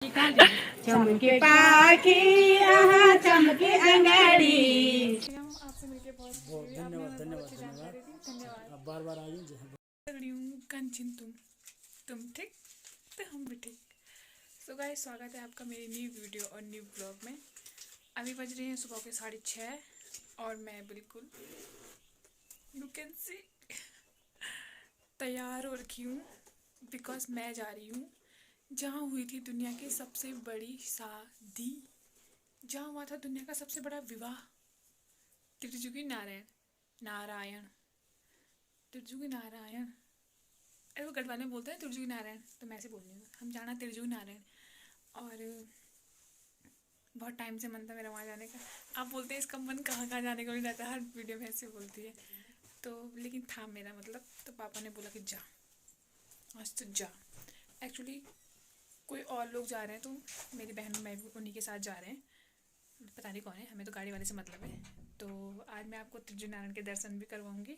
चमके पाखी चमके अंगड़ी। आपसे मिलके बहुत धन्यवाद धन्यवाद धन्यवाद। धन्यवाद। आप बार बार आइए। तगड़ी हूँ कंचन, तुम ठीक तो हम भी ठीक। सो गाइस, स्वागत है आपका मेरी न्यू वीडियो और न्यू ब्लॉग में। अभी बज रही हैं सुबह के 6:30 और मैं बिल्कुल यू कैन सी तैयार हो रखी हूँ बिकॉज मैं जा रही हूँ जहाँ हुई थी दुनिया की सबसे बड़ी शादी, जहाँ हुआ था दुनिया का सबसे बड़ा विवाह। त्रिजुगी नारायण त्रिजुगी नारायण, अरे वो गढ़वाल में बोलते हैं त्रिजुगी नारायण, तो मैं ऐसे बोल रही हूँ, हम जाना त्रिजुगी नारायण। और बहुत टाइम से मन था मेरा वहाँ जाने का। आप बोलते हैं इसका मन कहाँ कहाँ जाने का नहीं रहता, हर वीडियो में ऐसे बोलती है, तो लेकिन था मेरा मतलब, तो पापा ने बोला कि जा आज तो जा। एक्चुअली कोई और लोग जा रहे हैं, तो मेरी बहन मैं भी उन्हीं के साथ जा रहे हैं, पता नहीं कौन है, हमें तो गाड़ी वाले से मतलब है। तो आज मैं आपको त्रिजुगी नारायण के दर्शन भी करवाऊंगी।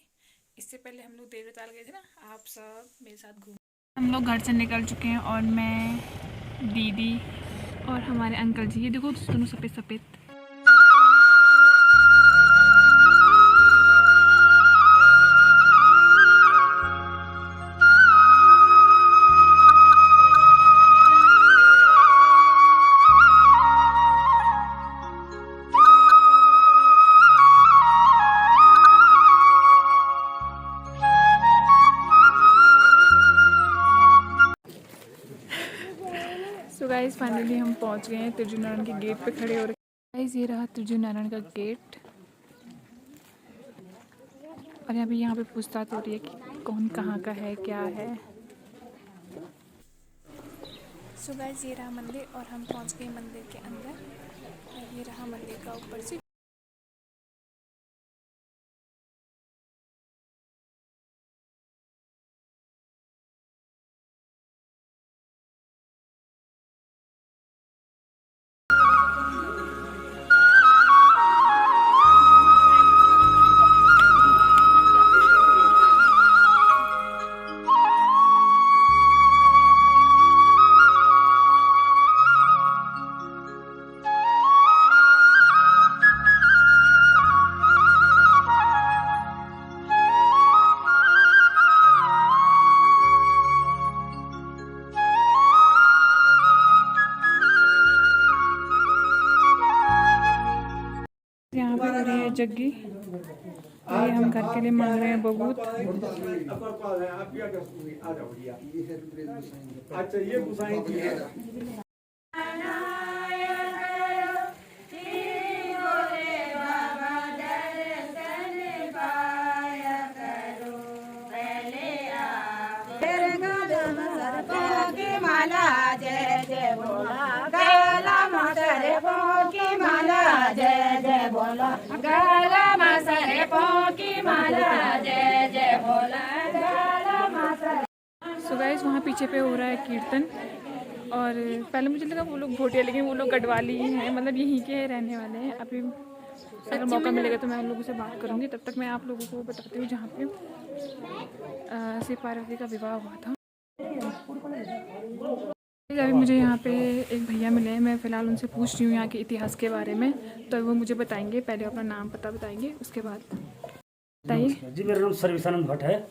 इससे पहले हम लोग देवी ताल गए थे ना, आप सब मेरे साथ घूम। हम लोग घर से निकल चुके हैं और मैं, दीदी और हमारे अंकल जी, ये देखो दोनों सफ़ेद सफ़ेद। सो गाइस, फाइनली हम पहुंच गए हैं, त्रिजुगी नारायण के गेट पे खड़े हो रहे। गाइस, ये रहा त्रिजुगी नारायण का गेट और यहाँ पे पूछताछ हो रही है कि कौन कहाँ का है, क्या है। सो गाइस, ये रहा मंदिर और हम पहुंच गए मंदिर के अंदर। और ये रहा मंदिर का ऊपर से। यहाँ पे हो रही है जग्गी और ये हम घर के लिए मांग रहे हैं बबूत। अच्छा ये गुसाई की है। माला जय जय बोला गला मासरे की माला जय जय बोला गला मासरे की माला जय जय बोला गला मासरे। सो गाइस, वहाँ पीछे पे हो रहा है कीर्तन और पहले मुझे लगा वो लोग भोटिया, लेकिन वो लोग गढ़वाली ही हैं, मतलब यहीं के रहने वाले हैं। अभी अगर मौका मिलेगा तो मैं उन लोगों से बात करूँगी, तब तक मैं आप लोगों को बताती हूँ जहाँ पे शिव पार्वती का विवाह हुआ था। अभी मुझे यहाँ पे एक भैया मिले हैं, मैं फ़िलहाल उनसे पूछ रही हूँ यहाँ के इतिहास के बारे में, तो वो मुझे बताएंगे। पहले अपना नाम पता बताएंगे, उसके बाद बताइए। जी, मेरा नाम सर्विसानंद भट्ट है।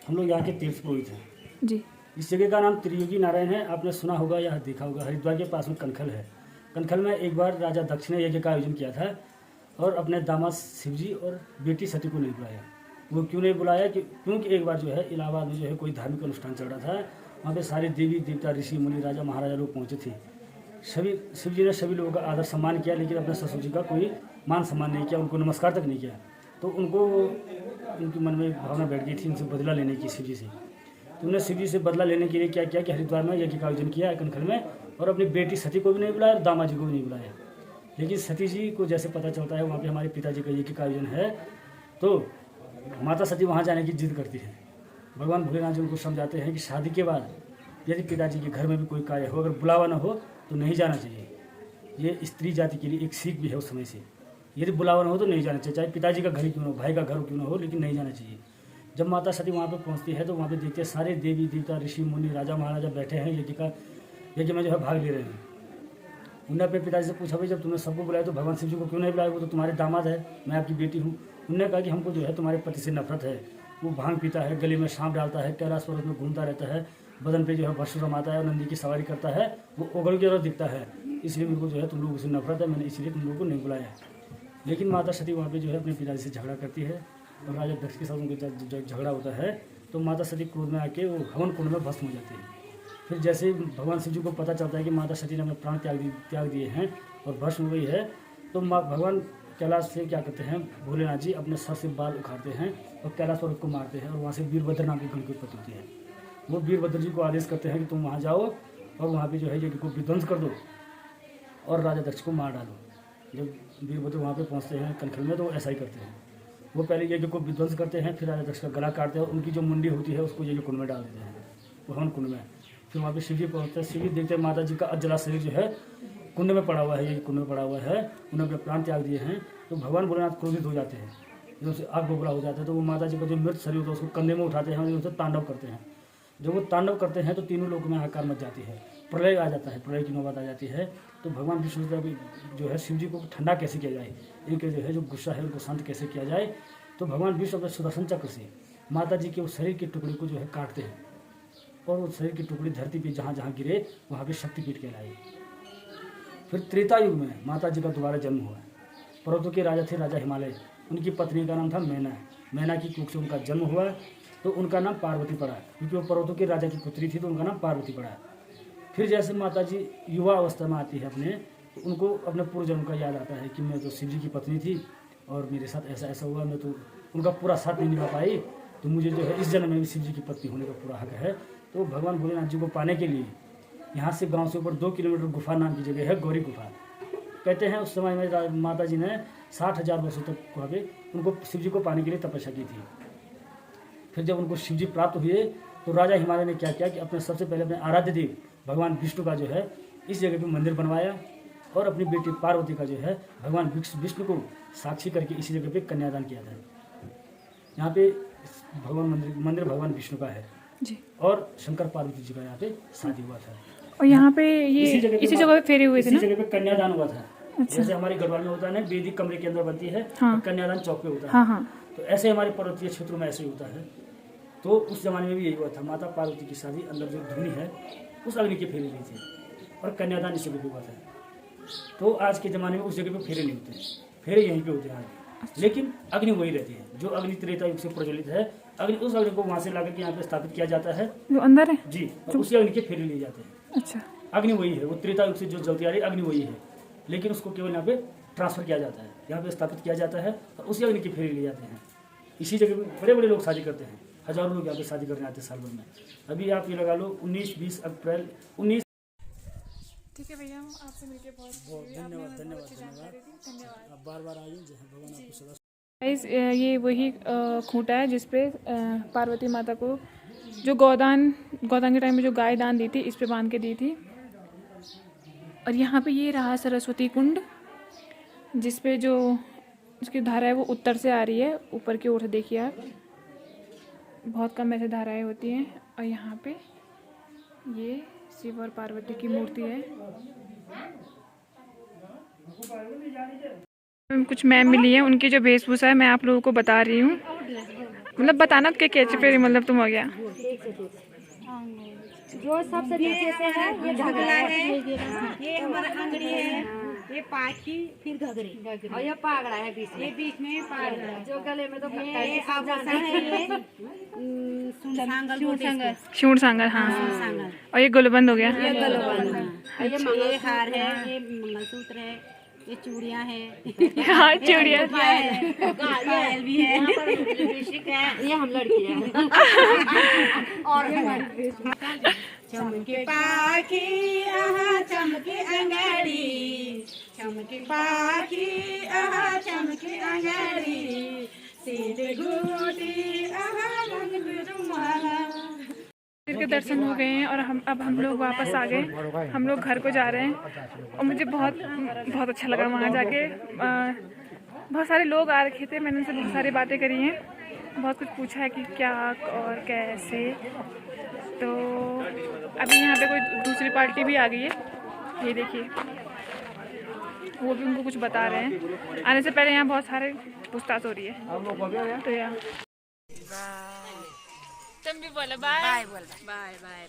हम लोग यहाँ के तीर्थ पुरोहित हैं जी। इस जगह का नाम त्रिजुगी नारायण है। आपने सुना होगा या देखा होगा, हरिद्वार के पास में कनखल है। कनखल में एक बार राजा दक्ष ने यज्ञ का आयोजन किया था और अपने दामाद शिवजी और बेटी सती को नहीं बुलाया। वो क्यों नहीं बुलाया? क्योंकि एक बार जो है इलाहाबाद में जो है कोई धार्मिक अनुष्ठान चल रहा था, वहाँ पे सारे देवी देवता, ऋषि मुनि, राजा महाराजा लोग पहुँचे थे। शिवजी ने सभी लोगों का आदर सम्मान किया, लेकिन अपने ससुर जी का कोई मान सम्मान नहीं किया, उनको नमस्कार तक नहीं किया। तो उनको उनके मन में भावना बैठ गई थी उनसे बदला लेने की शिवजी से। तो उन्हें शिवजी से बदला लेने के लिए क्या किया कि हरिद्वार में यज्ञ का आयोजन किया कनखल में, और अपनी बेटी सती को भी नहीं बुलाया और दामाद जी को भी नहीं बुलाया। लेकिन सती जी को जैसे पता चलता है वहाँ पे हमारे पिताजी का यज्ञ का आयोजन है, तो माता सती वहाँ जाने की जिद करती है। भगवान भोलेनाथ जी उनको समझाते हैं कि शादी के बाद यदि पिताजी के घर में भी कोई कार्य हो, अगर बुलावा न हो तो नहीं जाना चाहिए। ये स्त्री जाति के लिए एक सीख भी है उस समय से। यदि बुलावा न हो तो नहीं जाना चाहिए, चाहे पिताजी का घर ही क्यों न हो, भाई का घर क्यों न हो, लेकिन नहीं जाना चाहिए। जब माता सती वहाँ पर पहुँचती है तो वहाँ पे देखते हैं सारे देवी देवता, ऋषि मुनि, राजा महाराजा बैठे हैं, यज्ञ में जो है भाग ले रहे हैं। उन्होंने अपने पिताजी से पूछा, भाई जब तुमने सबको बुलाया तो भगवान शिव जी को क्यों नहीं बुलाया, वो तो तुम्हारे दामाद है, मैं आपकी बेटी हूँ। उन्होंने कहा कि हमको जो है तुम्हारे पति से नफरत है, वो भांग पीता है, गले में सांप डालता है, कैलाश पर्वत में घूमता रहता है, बदन पे जो है भस्म रमाता है और नंदी की सवारी करता है, वो ओगड़ की तरह दिखता है, इसलिए मेरे को जो है तुम लोगों से नफरत है, मैंने इसलिए तुम लोगों को नहीं बुलाया। लेकिन माता सती वहाँ पे जो है अपने पिताजी से झगड़ा करती है और राजा दक्ष के साथ उनका झगड़ा होता है, तो माता सती क्रोध में आके वो हवन कुंड में भस्म हो जाती है। फिर जैसे ही भगवान शिव जी को पता चलता है कि माता सती ने अपने प्राण त्याग दिए हैं और भस्म हो गई है, तो भगवान कैलाश से क्या करते हैं, भोलेनाथ जी अपने सर से बाल उखाड़ते हैं और कैलाश पर्वत को मारते हैं और वहाँ से वीरभद्र नाम की गण की उत्पत्ति होती है। वो वीरभद्र जी को आदेश करते हैं कि तुम वहाँ जाओ और वहाँ पे जो है यज्ञ को विध्वंस कर दो और राजा दक्ष को मार डालो। जब वीरभद्र वहाँ पे पहुँचते हैं कनखल में, तो वो ऐसा ही करते हैं, वो पहले यज्ञ को विध्वंस करते हैं, फिर राजा दक्ष का गला काटते हैं और उनकी जो मुंडी होती है उसको यज्ञ कुंड में डाल देते हैं, हवन कुंड में। फिर वहाँ पे शिव जी पहुँचते हैं, शिव जी देखते हैं माता जी का अजला शरीर जो है कुंड में पड़ा हुआ है, यज्ञ कुंड में पड़ा हुआ है, उन्होंने अपने प्राण त्याग दिए हैं। तो भगवान भोलेनाथ क्रोधित हो जाते हैं, जब उसे आग बबला हो जाता है, तो वो माता जी का जो मृत शरीर होता है उसको कंधे में उठाते हैं और उनसे तांडव करते हैं। जब वो तांडव करते हैं तो तीनों लोगों में हाहाकार मच जाती है, प्रलय आ जाता है, प्रलय की नौबत आ जाती है। तो भगवान विष्णु का भी जो है शिव जी को ठंडा कैसे किया जाए, इनके जो है जो गुस्सा है उनको शांत कैसे किया जाए, तो भगवान विष्णु अपने सुदर्शन चक्र से माता जी के उस शरीर के टुकड़े को जो है काटते हैं और उस शरीर की टुकड़ी धरती पे जहाँ जहाँ गिरे वहाँ पे शक्तिपीठ कहलाई। फिर त्रेता युग में माता जी का दोबारा जन्म हुआ। पर्वतों के राजा थे राजा हिमालय, उनकी पत्नी का नाम था मैना। मैना की कुख से उनका जन्म हुआ, तो उनका नाम पार्वती पड़ा, क्योंकि वो पर्वतों के राजा की पुत्री थी, तो उनका नाम पार्वती पड़ा। फिर जैसे माता जी युवा अवस्था में आती है अपने, तो उनको अपने पूर्व जन्म का याद आता है कि मैं तो शिव जी की पत्नी थी और मेरे साथ ऐसा ऐसा हुआ, मैं तो उनका पूरा साथ नहीं निभा पाई, तो मुझे जो है इस जन्म में भी शिव जी की पत्नी होने का पूरा हक है। तो भगवान भोलेनाथ जी को पाने के लिए यहाँ से गांव से ऊपर 2 किलोमीटर गुफा नाम की जगह है, गौरी गुफा कहते हैं। उस समय में माता जी ने 60,000 वर्षों तक वहाँ पे उनको शिव जी को पाने के लिए तपस्या की थी। फिर जब उनको शिव जी प्राप्त हुए, तो राजा हिमालय ने क्या किया कि अपने सबसे पहले अपने आराध्य देव भगवान विष्णु का जो है इस जगह पे मंदिर बनवाया और अपनी बेटी पार्वती का जो है भगवान विष्णु को साक्षी करके इसी जगह पे कन्यादान किया था। यहाँ पे भगवान मंदिर भगवान विष्णु का है जी, और शंकर पार्वती जी का यहाँ पे शादी हुआ था। और यहाँ पे ये इसी जगह पे फेरे हुए थे ना, इसी जगह पे कन्यादान हुआ था। अच्छा। जैसे हमारी गढ़वाल में होता है ना, वेदिक कमरे के अंदर बनती है, हाँ। कन्यादान चौक पे होता है, हाँ हाँ। तो ऐसे हमारे पर्वतीय क्षेत्रों में ऐसे ही होता है। तो उस जमाने में भी यही हुआ था, माता पार्वती की शादी अंदर जो धुनी है उस अग्नि के फेरे ली थी और कन्यादान इस जगह पे हुआ था। तो आज के ज़माने में उस जगह पे फेरे नहीं होते, फेरे यहीं पे होते हैं आज, लेकिन अग्नि वही रहती है जो अग्नि त्रेता युग से प्रज्वलित है। अग्नि उस अग्नि को वहाँ से लाकर के यहाँ पे स्थापित किया जाता है, जो अंदर है जी, और उसी अग्नि के फेरे लिए जाते हैं। अच्छा, अग्नि वही है, वो त्रेता युग से जो जलती आ रही अग्नि वही है, लेकिन उसको केवल यहाँ पे ट्रांसफर किया जाता है, यहाँ पे स्थापित किया जाता है और उसी अग्नि के फेरे लिए जाते हैं। इसी जगह पे बड़े बड़े लोग शादी करते हैं, हजारों लोग यहाँ पे शादी करने आते हैं साल भर में। अभी आप ये लगा लो 19-20 अप्रैल 19। ठीक है भैया, आपसे मिलके बहुत धन्यवाद धन्यवाद धन्यवाद। आप बार बार आइए, जय भगवान आपको सदा। गाइस, ये वही खूंटा है जिसपे पार्वती माता को जो गोदान के टाइम में जो गाय दान दी थी, इस पे बांध के दी थी। और यहाँ पे ये रहा सरस्वती कुंड, जिसपे जो उसकी धारा है वो उत्तर से आ रही है, ऊपर की ओर से देखिए आप, बहुत कम ऐसे धाराएं होती हैं। और यहाँ पे ये शिव और पार्वती की मूर्ति है। कुछ मैम मिली है, उनकी जो वेशभूषा है मैं आप लोगों को बता रही हूँ, मतलब बताना के कैचे पे मतलब तुम हो गया। जो सबसे नीचे से है ये घगला है, ये हमारा अंगड़ी है, ये पाखी, फिर घगरी और ये पागड़ा है बीच में, ये बीच में पागड़ा जो गले में तो ये आभूषण है, ये शूट सांगल, हाँ। और ये गुलबंद हो गया, ये गुलबंद है, ये हार है, ये मंगलसूत्र है, ये चूड़ियाँ हैं, हाँ चूड़ियाँ, पायल भी है, ये हम लड़की है और चमकी पाखी आहा चमकी अंगड़ी, चमकी पाखी आहा चमकी अंगड़ी, सीधे घूटी आहा रंग रुमाला। मंदिर के दर्शन हो गए हैं और अब हम लोग वापस आ गए, हम लोग घर को जा रहे हैं। और मुझे बहुत अच्छा लगा वहाँ जाके। बहुत सारे लोग आ रखे थे, मैंने उनसे बहुत सारी बातें करी हैं, बहुत कुछ पूछा है कि क्या और कैसे। तो अभी यहाँ पे कोई दूसरी पार्टी भी आ गई है, ये देखिए। वो भी उनको कुछ बता रहे हैं। आने से पहले यहाँ बहुत सारे पूछताछ हो रही है। तो यार तुम भी बोलो बाय। Bye bye bye.